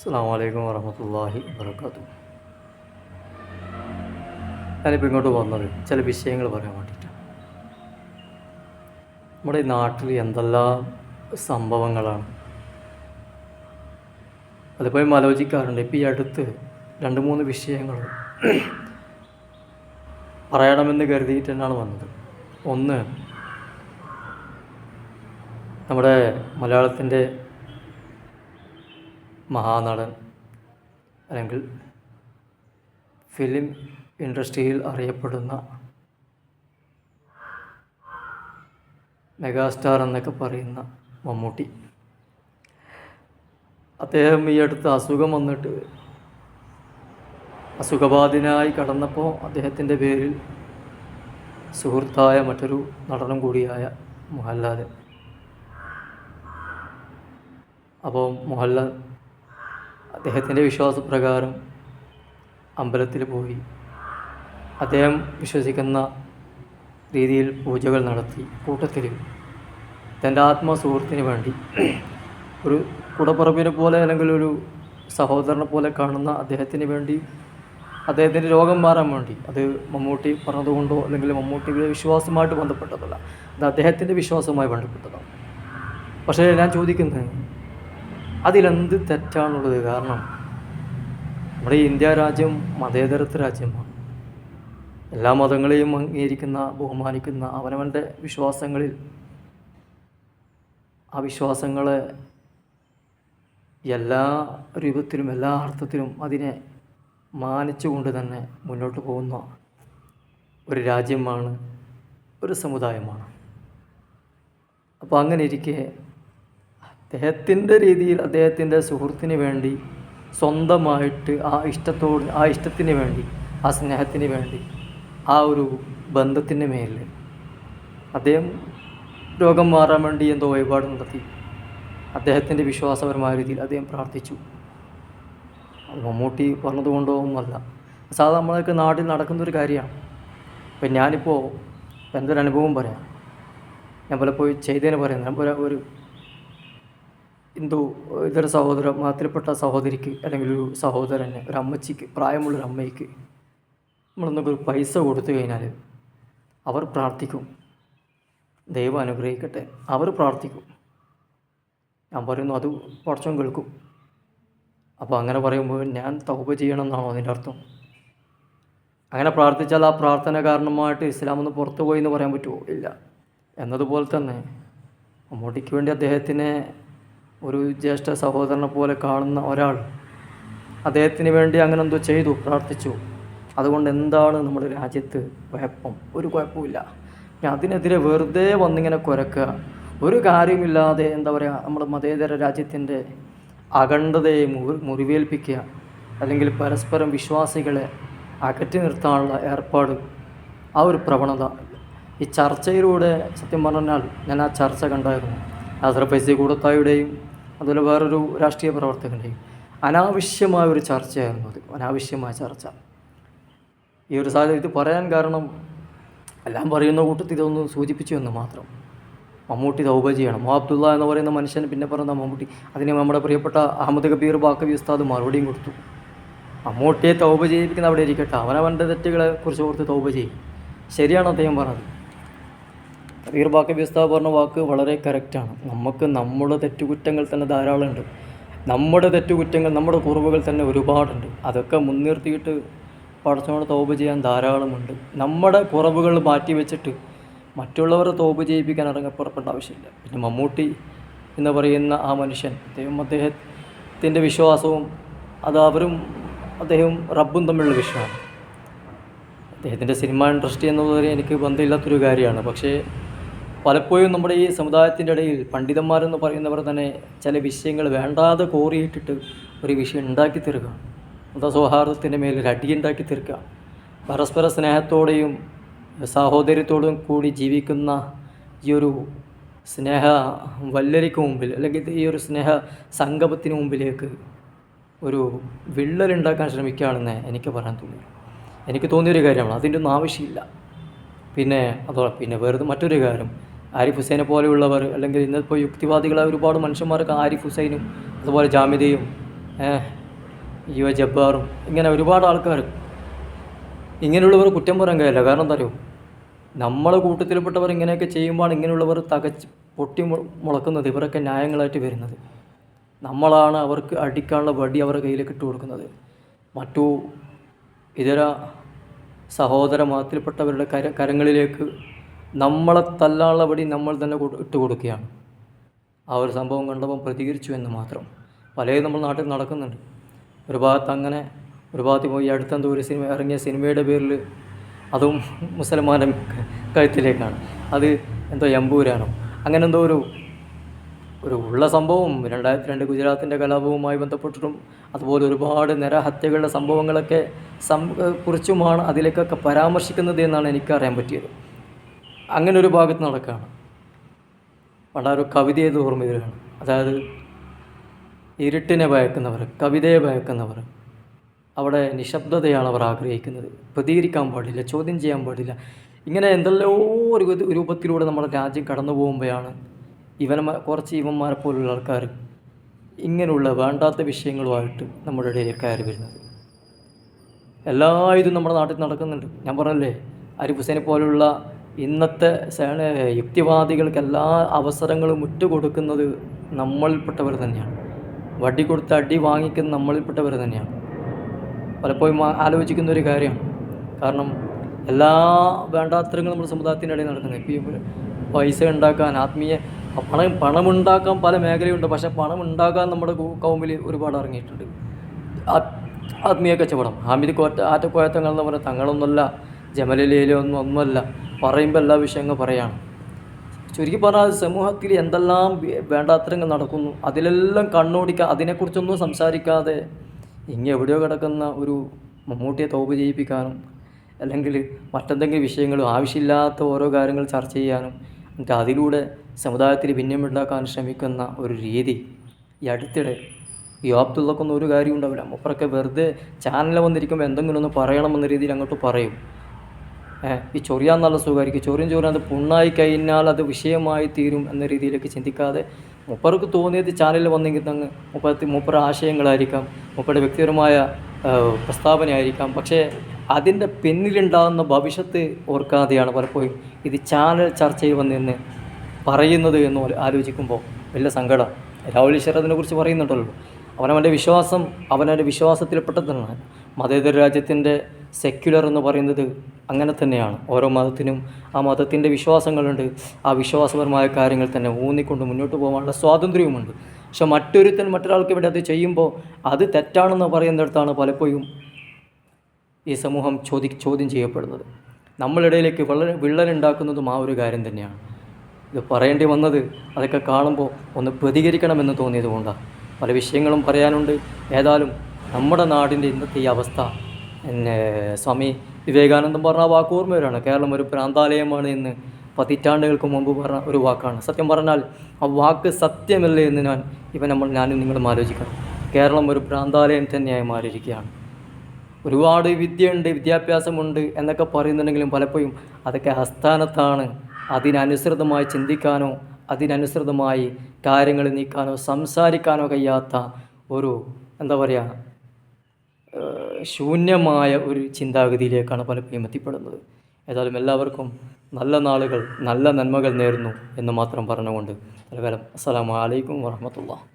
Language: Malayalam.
അസ്സലാമു അലൈക്കും വറഹ്മത്തുള്ളാഹി വബറകാതുഹു. ഞാനിപ്പോൾ ഇങ്ങോട്ട് വന്നത് ചില വിഷയങ്ങൾ പറയാൻ വേണ്ടിയിട്ടാണ്. നമ്മുടെ ഈ നാട്ടിൽ എന്തെല്ലാം സംഭവങ്ങളാണ്. പലപ്പോഴും ആലോചിക്കാറുണ്ട്. ഇപ്പോൾ ഈ അടുത്ത് 2-3 വിഷയങ്ങൾ പറയണമെന്ന് കരുതിയിട്ട് തന്നെയാണ് വന്നത്. ഒന്ന്, നമ്മുടെ മലയാളത്തിൻ്റെ മഹാനടൻ അല്ലെങ്കിൽ ഫിലിം ഇൻഡസ്ട്രിയിൽ അറിയപ്പെടുന്ന മെഗാസ്റ്റാർ എന്നൊക്കെ പറയുന്ന മമ്മൂട്ടി. അദ്ദേഹം ഈ അടുത്ത് അസുഖം വന്നിട്ട് അസുഖബാധിതനായി കടന്നപ്പോൾ അദ്ദേഹത്തിൻ്റെ പേരിൽ സുഹൃത്തായ മറ്റൊരു നടനും കൂടിയായ മോഹൻലാൽ, അപ്പോൾ മോഹൻലാൽ അദ്ദേഹത്തിൻ്റെ വിശ്വാസപ്രകാരം അമ്പലത്തിൽ പോയി അദ്ദേഹം വിശ്വസിക്കുന്ന രീതിയിൽ പൂജകൾ നടത്തി. കൂട്ടത്തിൽ തൻ്റെ ആത്മസുഹൃത്തിന് വേണ്ടി ഒരു കൂടപ്പുറപ്പിനെ പോലെ അല്ലെങ്കിൽ ഒരു സഹോദരനെ പോലെ കാണുന്ന അദ്ദേഹത്തിന് വേണ്ടി, അദ്ദേഹത്തിൻ്റെ രോഗം മാറാൻ വേണ്ടി, അത് മമ്മൂട്ടി പറഞ്ഞതുകൊണ്ടോ അല്ലെങ്കിൽ മമ്മൂട്ടിയുടെ വിശ്വാസമായിട്ട് ബന്ധപ്പെട്ടതല്ല, അത് അദ്ദേഹത്തിൻ്റെ വിശ്വാസവുമായി ബന്ധപ്പെട്ടതാണ്. പക്ഷേ ഞാൻ ചോദിക്കുന്നത്, അതിലെന്ത് തെറ്റാണുള്ളത്? കാരണം നമ്മുടെ ഇന്ത്യ രാജ്യം മതേതരത്വ രാജ്യമാണ്. എല്ലാ മതങ്ങളെയും അംഗീകരിക്കുന്ന, ബഹുമാനിക്കുന്ന, അവനവൻ്റെ വിശ്വാസങ്ങളിൽ ആ വിശ്വാസങ്ങളെ എല്ലാ രൂപത്തിലും എല്ലാ അർത്ഥത്തിലും അതിനെ മാനിച്ചുകൊണ്ട് തന്നെ മുന്നോട്ട് പോകുന്ന ഒരു രാജ്യമാണ്, ഒരു സമുദായമാണ്. അപ്പോൾ അങ്ങനെ ഇരിക്കെ അദ്ദേഹത്തിൻ്റെ രീതിയിൽ അദ്ദേഹത്തിൻ്റെ സുഹൃത്തിന് വേണ്ടി സ്വന്തമായിട്ട് ആ ഇഷ്ടത്തിന് വേണ്ടി, ആ സ്നേഹത്തിന് വേണ്ടി, ആ ഒരു ബന്ധത്തിൻ്റെ മേലിൽ അദ്ദേഹം രോഗം മാറാൻ വേണ്ടി എന്തോ വഴിപാട് നടത്തി. അദ്ദേഹത്തിൻ്റെ വിശ്വാസപരമായ രീതിയിൽ അദ്ദേഹം പ്രാർത്ഥിച്ചു. അത് മമ്മൂട്ടി പറഞ്ഞതുകൊണ്ടോ ഒന്നുമല്ല, സാധാരണ നമ്മളൊക്കെ നാട്ടിൽ നടക്കുന്നൊരു കാര്യമാണ്. ഇപ്പം ഞാനിപ്പോൾ എൻ്റെ ഒരു അനുഭവം പറയാം. ഞാൻ പലപ്പോഴും ചെയ്തതിന് പറയുന്നത്, ഒരു ഹിന്ദു ഇതര സഹോദര മതത്തിൽപ്പെട്ട സഹോദരിക്ക് അല്ലെങ്കിൽ ഒരു സഹോദരന്, ഒരു അമ്മച്ചിക്ക്, പ്രായമുള്ളൊരു അമ്മയ്ക്ക് നമ്മളൊന്നൊക്കെ ഒരു പൈസ കൊടുത്തു കഴിഞ്ഞാൽ അവർ പ്രാർത്ഥിക്കും, ദൈവം അനുഗ്രഹിക്കട്ടെ, അവർ പ്രാർത്ഥിക്കും. ഞാൻ പറയുന്നു അത് പടച്ചോൻ കേൾക്കും. അപ്പോൾ അങ്ങനെ പറയുമ്പോൾ ഞാൻ തൗബ ചെയ്യണം എന്നാണോ അതിൻ്റെ അർത്ഥം? അങ്ങനെ പ്രാർത്ഥിച്ചാൽ ആ പ്രാർത്ഥന കാരണമായിട്ട് ഇസ്ലാമൊന്ന് പുറത്തു പോയി എന്ന് പറയാൻ പറ്റുമോ? ഇല്ല. എന്നതുപോലെ തന്നെ മമ്മൂട്ടിക്ക് വേണ്ടി അദ്ദേഹത്തിനെ ഒരു ജ്യേഷ്ഠ സഹോദരനെ പോലെ കാണുന്ന ഒരാൾ അദ്ദേഹത്തിന് വേണ്ടി അങ്ങനെ എന്തോ ചെയ്തു, പ്രാർത്ഥിച്ചു. അതുകൊണ്ട് എന്താണ് നമ്മുടെ രാജ്യത്ത് കുഴപ്പം? ഒരു കുഴപ്പമില്ല. ഞാൻ അതിനെതിരെ വെറുതെ വന്നിങ്ങനെ കുരക്കുക, ഒരു കാര്യമില്ലാതെ എന്താ പറയുക, നമ്മുടെ മതേതര രാജ്യത്തിൻ്റെ അഖണ്ഡതയെ മുറിവേൽപ്പിക്കുക, അല്ലെങ്കിൽ പരസ്പരം വിശ്വാസികളെ അകറ്റി നിർത്താനുള്ള ഏർപ്പാട്, ആ ഒരു പ്രവണത ഈ ചർച്ചയിലൂടെ, സത്യം പറഞ്ഞാൽ ഞാൻ ആ ചർച്ച കണ്ടായിരുന്നു. ഫൈസി കൂടത്തായുടെയും അതുപോലെ വേറൊരു രാഷ്ട്രീയ പ്രവർത്തകൻ്റെയും അനാവശ്യമായ ഒരു ചർച്ചയായിരുന്നു അത്. അനാവശ്യമായ ചർച്ച. ഈ ഒരു സാഹചര്യം ഇത് പറയാൻ കാരണം, എല്ലാം പറയുന്ന കൂട്ടത്തിൽ ഇതൊന്ന് സൂചിപ്പിച്ചു എന്ന് മാത്രം. മമ്മൂട്ടി തൗബ ചെയ്യണം. അബ്ദുള്ള എന്ന് പറയുന്ന മനുഷ്യൻ പിന്നെ പറഞ്ഞ മമ്മൂട്ടി, അതിന് നമ്മുടെ പ്രിയപ്പെട്ട അഹമ്മദ് കബീർ ബാക്കവി ഉസ്താദ് മറുപടിയും കൊടുത്തു. മമ്മൂട്ടിയെ തൗബ ചെയ്യിപ്പിക്കുന്ന അവിടെ ഇരിക്കട്ടെ, അവനവൻ്റെ തെറ്റുകളെ കുറിച്ച് ഓർത്ത് തൗബ ചെയ്യും. ശരിയാണ് അദ്ദേഹം പറഞ്ഞത്. കബീർ ബാക്കവി ഉസ്താദ് പറഞ്ഞ വാക്ക് വളരെ കറക്റ്റാണ്. നമുക്ക് നമ്മുടെ തെറ്റുകുറ്റങ്ങൾ തന്നെ ധാരാളമുണ്ട്. നമ്മുടെ തെറ്റുകുറ്റങ്ങൾ, നമ്മുടെ കുറവുകൾ തന്നെ ഒരുപാടുണ്ട്. അതൊക്കെ മുൻനിർത്തിയിട്ട് പടച്ചവനോട് തൗബ ചെയ്യാൻ ധാരാളമുണ്ട്. നമ്മുടെ കുറവുകൾ മാറ്റി വെച്ചിട്ട് മറ്റുള്ളവരെ തൗബ ചെയ്യിപ്പിക്കാൻ പുറപ്പെട്ട ആവശ്യമില്ല. പിന്നെ മമ്മൂട്ടി എന്ന് പറയുന്ന ആ മനുഷ്യൻ, അദ്ദേഹത്തിൻ്റെ വിശ്വാസവും അത് അവരും അദ്ദേഹവും റബ്ബും തമ്മിലുള്ള വിഷയമാണ്. അദ്ദേഹത്തിൻ്റെ സിനിമ ഇൻഡസ്ട്രി എന്നുള്ളത് എനിക്ക് ബന്ധമില്ലാത്തൊരു കാര്യമാണ്. പക്ഷേ പലപ്പോഴും നമ്മുടെ ഈ സമുദായത്തിൻ്റെ ഇടയിൽ പണ്ഡിതന്മാരെന്ന് പറയുന്നവർ തന്നെ ചില വിഷയങ്ങൾ വേണ്ടാതെ കോറിയിട്ടിട്ട് ഒരു വിഷയം ഉണ്ടാക്കി തീർക്കുക, മതസൗഹാർദ്ദത്തിൻ്റെ മേലിൽ അടിയുണ്ടാക്കി തീർക്കുക. പരസ്പര സ്നേഹത്തോടെയും സാഹോദര്യത്തോടും കൂടി ജീവിക്കുന്ന ഈ ഒരു സ്നേഹ വല്ലരിക്ക് മുമ്പിൽ, അല്ലെങ്കിൽ ഈ ഒരു സ്നേഹ സംഗമത്തിന് മുമ്പിലേക്ക് ഒരു വിള്ളലുണ്ടാക്കാൻ ശ്രമിക്കുകയാണെന്ന് എനിക്ക് പറയാൻ തോന്നി. എനിക്ക് തോന്നിയൊരു കാര്യമാണ്. അതിൻ്റെ ഒന്നും ആവശ്യമില്ല. പിന്നെ വേറെ മറ്റൊരു കാര്യം, ആരിഫ് ഹുസൈനെ പോലെയുള്ളവർ, അല്ലെങ്കിൽ ഇന്നിപ്പോൾ യുക്തിവാദികളായ ഒരുപാട് മനുഷ്യന്മാർക്ക് ആരിഫ് ഹുസൈനും അതുപോലെ ജാമിദയും ജബ്ബാറും ഇങ്ങനെ ഒരുപാട് ആൾക്കാർ ഇങ്ങനെയുള്ളവർ കുറ്റം പറയാൻ കഴിയില്ല. കാരണം എന്താ അറിയോ, നമ്മളെ കൂട്ടത്തിൽപ്പെട്ടവർ ഇങ്ങനെയൊക്കെ ചെയ്യുമ്പോൾ ഇങ്ങനെയുള്ളവർ പൊട്ടി മുളക്കുന്നത്, ഇവരൊക്കെ ന്യായങ്ങളായിട്ട് വരുന്നത്. നമ്മളാണ് അവർക്ക് അടിക്കാനുള്ള വടി അവരുടെ കയ്യിലേക്ക് ഇട്ട് കൊടുക്കുന്നത്. മറ്റു ഇതര സഹോദര മതത്തിൽപ്പെട്ടവരുടെ കരങ്ങളിലേക്ക് നമ്മളെ തല്ലാനുള്ള വടി നമ്മൾ തന്നെ ഇട്ട് കൊടുക്കുകയാണ്. ആ ഒരു സംഭവം കണ്ടപ്പോൾ പ്രതികരിച്ചു എന്ന് മാത്രം. പലതും നമ്മൾ നാട്ടിൽ നടക്കുന്നുണ്ട്. ഒരു ഭാഗത്ത് അങ്ങനെ, ഒരു ഭാഗത്ത് പോയി അടുത്തെന്തോ ഒരു ഇറങ്ങിയ സിനിമയുടെ പേരിൽ അതും മുസൽമാൻ്റെ കഴുത്തിലേക്കാണ്. അത് എന്തോ എമ്പൂരാണോ അങ്ങനെ എന്തോ ഒരു ഉള്ള സംഭവം 2002 ഗുജറാത്തിൻ്റെ കലാപവുമായി ബന്ധപ്പെട്ടിട്ടും അതുപോലെ ഒരുപാട് നരഹത്യകളുടെ സംഭവങ്ങളൊക്കെ കുറിച്ചുമാണ് അതിലേക്കൊക്കെ പരാമർശിക്കുന്നത് എന്നാണ് എനിക്കറിയാൻ പറ്റിയത്. അങ്ങനെ ഒരു ഭാഗത്ത് നടക്കുകയാണ്. വളരെ കവിതയെ ഓർമ്മ വരികയാണ്. അതായത് ഇരുട്ടിനെ ഭയക്കുന്നവർ, കവിതയെ ഭയക്കുന്നവർ, അവിടെ നിശബ്ദതയാണ് അവർ ആഗ്രഹിക്കുന്നത്. പ്രതികരിക്കാൻ പാടില്ല, ചോദ്യം ചെയ്യാൻ പാടില്ല. ഇങ്ങനെ എന്തെല്ലോ ഒരു രൂപത്തിലൂടെ നമ്മുടെ രാജ്യം കടന്നു പോകുമ്പോഴാണ് കുറച്ച് ഇവന്മാരെ പോലുള്ള ആൾക്കാർ ഇങ്ങനെയുള്ള വേണ്ടാത്ത വിഷയങ്ങളുമായിട്ട് നമ്മുടെ ഇടയിൽ കയറി വരുന്നത്. എല്ലാ ഇതും നമ്മുടെ നാട്ടിൽ നടക്കുന്നുണ്ട്. ഞാൻ പറഞ്ഞല്ലേ, ആരിഫ് ഹുസൈനെ പോലുള്ള ഇന്നത്തെ യുക്തിവാദികൾക്ക് എല്ലാ അവസരങ്ങളും മുറ്റുകൊടുക്കുന്നത് നമ്മളിൽപ്പെട്ടവർ തന്നെയാണ്. വടി കൊടുത്ത് അടി വാങ്ങിക്കുന്ന നമ്മളിൽപ്പെട്ടവർ തന്നെയാണ്. പലപ്പോഴും ആലോചിക്കുന്ന ഒരു കാര്യമാണ്. കാരണം എല്ലാ വേണ്ടാത്തരങ്ങളും നമ്മുടെ സമുദായത്തിൻ്റെ ഇടയിൽ നടക്കുന്നത്. ഇപ്പോൾ പൈസ ഉണ്ടാക്കാൻ, പണമുണ്ടാക്കാൻ പല മേഖലയുണ്ട്. പക്ഷേ പണം ഉണ്ടാക്കാൻ നമ്മുടെ കൗമിൽ ഒരുപാട് ഇറങ്ങിയിട്ടുണ്ട്. ആത്മീയ കച്ചവടം, ഹാമിദ് ആറ്റക്കോയത്തങ്ങൾ എന്ന് പറഞ്ഞാൽ തങ്ങളൊന്നുമല്ല, ഒന്നുമല്ല, പറയുമ്പോൾ എല്ലാ വിഷയങ്ങൾ പറയാണ്. ചുരുക്കി പറഞ്ഞാൽ സമൂഹത്തിൽ എന്തെല്ലാം വേണ്ടാത്തരങ്ങൾ നടക്കുന്നു അതിലെല്ലാം കണ്ണോടിക്കുക, അതിനെക്കുറിച്ചൊന്നും സംസാരിക്കാതെ എവിടെയോ കിടക്കുന്ന ഒരു മമ്മൂട്ടിയെ തൗബ ചെയ്യിപ്പിക്കാനും അല്ലെങ്കിൽ മറ്റെന്തെങ്കിലും വിഷയങ്ങളും ആവശ്യമില്ലാത്ത ഓരോ കാര്യങ്ങൾ ചർച്ച ചെയ്യാനും എന്നിട്ട് അതിലൂടെ സമുദായത്തിൽ ഭിന്നമുണ്ടാക്കാൻ ശ്രമിക്കുന്ന ഒരു രീതി ഈ അടുത്തിടെ ഈ അബ്ദുള്ളക്കൊന്നും ഒരു കാര്യം ഉണ്ടാവില്ല. മൂപ്പറൊക്കെ വെറുതെ ചാനലിൽ വന്നിരിക്കുമ്പോൾ എന്തെങ്കിലും ഒന്ന് പറയണമെന്ന രീതിയിൽ അങ്ങോട്ട് പറയും. ഈ ചൊറിയാൻ നല്ല സുഖമായിരിക്കും, ചൊറിയാൻ അത് പുണ്ണായി കഴിഞ്ഞാൽ അത് വിഷയമായി തീരും എന്ന രീതിയിലേക്ക് ചിന്തിക്കാതെ മൂപ്പർക്ക് തോന്നിയത് ചാനലിൽ വന്നെങ്കിൽ തന്നെ മൂപ്പര ആശയങ്ങളായിരിക്കാം, മൂപ്പരുടെ വ്യക്തിപരമായ പ്രസ്താവനയായിരിക്കാം. പക്ഷേ അതിൻ്റെ പിന്നിലുണ്ടാകുന്ന ഭവിഷ്യത്ത് ഓർക്കാതെയാണ് പലപ്പോഴും ഇത് ചാനൽ ചർച്ചയിൽ വന്നിരുന്ന് പറയുന്നത് എന്ന് ആലോചിക്കുമ്പോൾ വലിയ സങ്കടം. രാഹുൽ ഈശ്വർ അതിനെക്കുറിച്ച് പറയുന്നുണ്ടല്ലോ. അവനവൻ്റെ വിശ്വാസം അവനവൻ്റെ വിശ്വാസത്തിൽപ്പെട്ടതാണ്. മതേതര രാജ്യത്തിൻ്റെ സെക്യുലർ എന്ന് പറയുന്നത് അങ്ങനെ തന്നെയാണ്. ഓരോ മതത്തിനും ആ മതത്തിൻ്റെ വിശ്വാസങ്ങളുണ്ട്. ആ വിശ്വാസപരമായ കാര്യങ്ങൾ തന്നെ ഊന്നിക്കൊണ്ട് മുന്നോട്ട് പോകാനുള്ള സ്വാതന്ത്ര്യവുമുണ്ട്. പക്ഷെ മറ്റൊരാൾക്ക് വേണ്ടി അത് ചെയ്യുമ്പോൾ അത് തെറ്റാണെന്ന് പറയുന്നിടത്താണ് പലപ്പോഴും ഈ സമൂഹം ചോദ്യം ചെയ്യപ്പെടുന്നത്. നമ്മളിടയിലേക്ക് വിള്ളലുണ്ടാക്കുന്നതും ആ ഒരു കാര്യം തന്നെയാണ്. ഇത് പറയേണ്ടി വന്നത് അതൊക്കെ കാണുമ്പോൾ ഒന്ന് പ്രതികരിക്കണമെന്ന് തോന്നിയത് കൊണ്ടാണ്. പല വിഷയങ്ങളും പറയാനുണ്ട്. ഏതായാലും നമ്മുടെ നാടിൻ്റെ ഇന്നത്തെ ഈ അവസ്ഥ സ്വാമി വിവേകാനന്ദൻ പറഞ്ഞ ആ വാക്ക് ഓർമ്മ വരികയാണ്. കേരളം ഒരു പ്രാന്താലയമാണ് എന്ന് പതിറ്റാണ്ടുകൾക്ക് മുമ്പ് പറഞ്ഞ ഒരു വാക്കാണ്. സത്യം പറഞ്ഞാൽ ആ വാക്ക് സത്യമല്ലേ എന്ന് ഞാനും നിങ്ങളും ആലോചിക്കണം. കേരളം ഒരു പ്രാന്താലയം തന്നെയായി മാറിയിരിക്കുകയാണ്. ഒരുപാട് വിദ്യയുണ്ട്, വിദ്യാഭ്യാസമുണ്ട് എന്നൊക്കെ പറയുന്നുണ്ടെങ്കിലും പലപ്പോഴും അതൊക്കെ അസ്ഥാനത്താണ്. അതിനനുസൃതമായി ചിന്തിക്കാനോ അതിനനുസൃതമായി കാര്യങ്ങൾ നീക്കാനോ സംസാരിക്കാനോ കഴിയാത്ത ഒരു ശൂന്യമായ ഒരു ചിന്താഗതിയിലേക്കാണ് പലപ്പോഴും എത്തിപ്പെടുന്നത്. ഏതായാലും എല്ലാവർക്കും നല്ല നാളുകൾ, നല്ല നന്മകൾ നേരുന്നു എന്ന് മാത്രം പറഞ്ഞുകൊണ്ട് തൽക്കാലം അസ്സലാമു അലൈക്കും വറഹ്മത്തുള്ളാഹി.